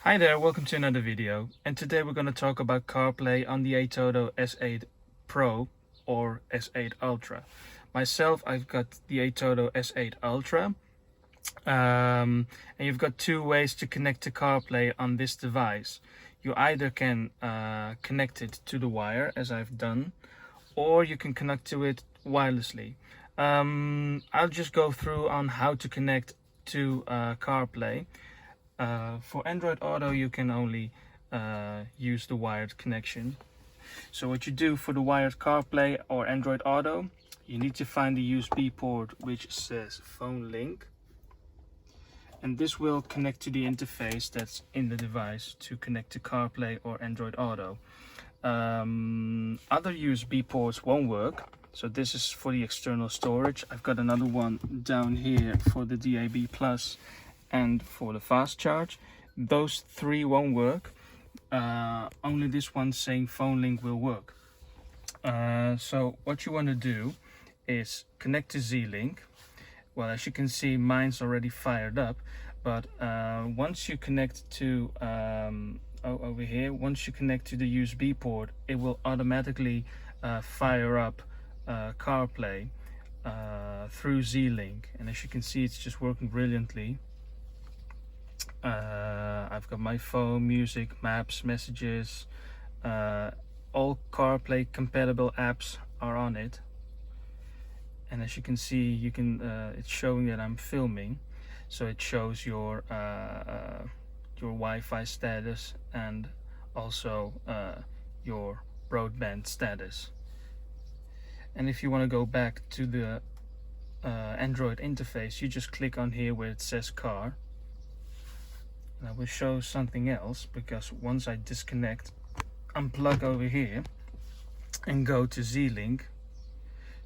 Hi there, welcome to another video, and today we're going to talk about CarPlay on the ATOTO S8 Pro or S8 Ultra. Myself, I've got the ATOTO S8 Ultra, and you've got two ways to connect to CarPlay on this device. You either can connect it to the wire, as I've done, or you can connect to it wirelessly. I'll just go through on how to connect to CarPlay. For Android Auto, you can only use the wired connection. So what you do for the wired CarPlay or Android Auto, you need to find the USB port which says phone link. And this will connect to the interface that's in the device to connect to CarPlay or Android Auto. Other USB ports won't work. So this is for the external storage. I've got another one down here for the DAB Plus and for the fast charge. Those three won't work. Only this one saying phone link will work. So what you want to do is connect to Z-Link. Well, as you can see, mine's already fired up, but once you connect to over here, once you connect to the USB port, it will automatically fire up CarPlay through Z-Link, and as you can see, it's just working brilliantly. I've got my phone, music, maps, messages, all CarPlay compatible apps are on it. And as you can see, you can it's showing that I'm filming, so it shows your Wi-Fi status and also your broadband status. And if you want to go back to the Android interface, you just click on here where it says car. And I will show something else, because once I disconnect, unplug over here and go to Z-Link,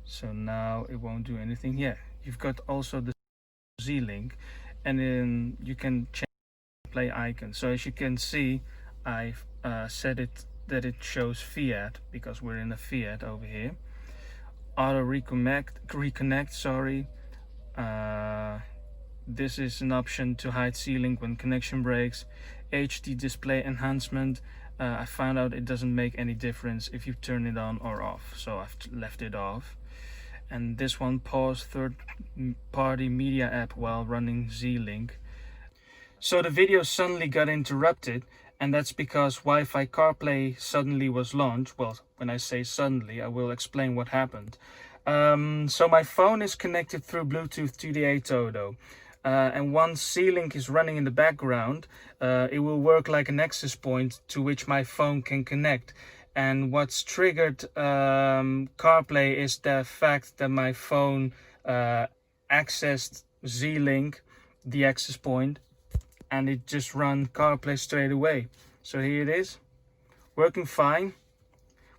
so now it won't do anything. Yeah, you've got also the Z-Link, and then you can change the play icon. So as you can see, I've set it that it shows Fiat, because we're in a Fiat over here. Auto reconnect, sorry. This is an option to hide Z-Link when connection breaks. HD display enhancement. I found out it doesn't make any difference if you turn it on or off, so I've left it off. And this one, pause third-party media app while running Z-Link. So the video suddenly got interrupted, and that's because Wi-Fi CarPlay suddenly was launched. Well, when I say suddenly, I will explain what happened. So my phone is connected through Bluetooth to the ATOTO. And once Z-Link is running in the background, it will work like an access point to which my phone can connect. And what's triggered CarPlay is the fact that my phone accessed Z-Link, the access point, and it just ran CarPlay straight away. So here it is, working fine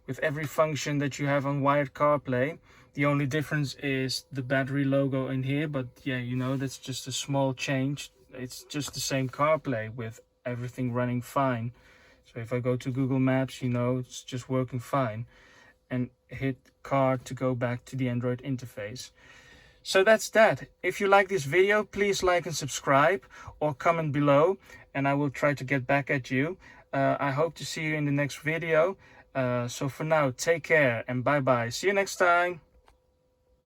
with every function that you have on wired CarPlay. The only difference is the battery logo in here, but yeah, you know, that's just a small change. It's just the same CarPlay with everything running fine. So if I go to Google Maps, you know, it's just working fine, and hit car to go back to the Android interface. So that's that. If you like this video, please like and subscribe or comment below, and I will try to get back at you. I hope to see you in the next video. So for now, take care and bye bye. See you next time.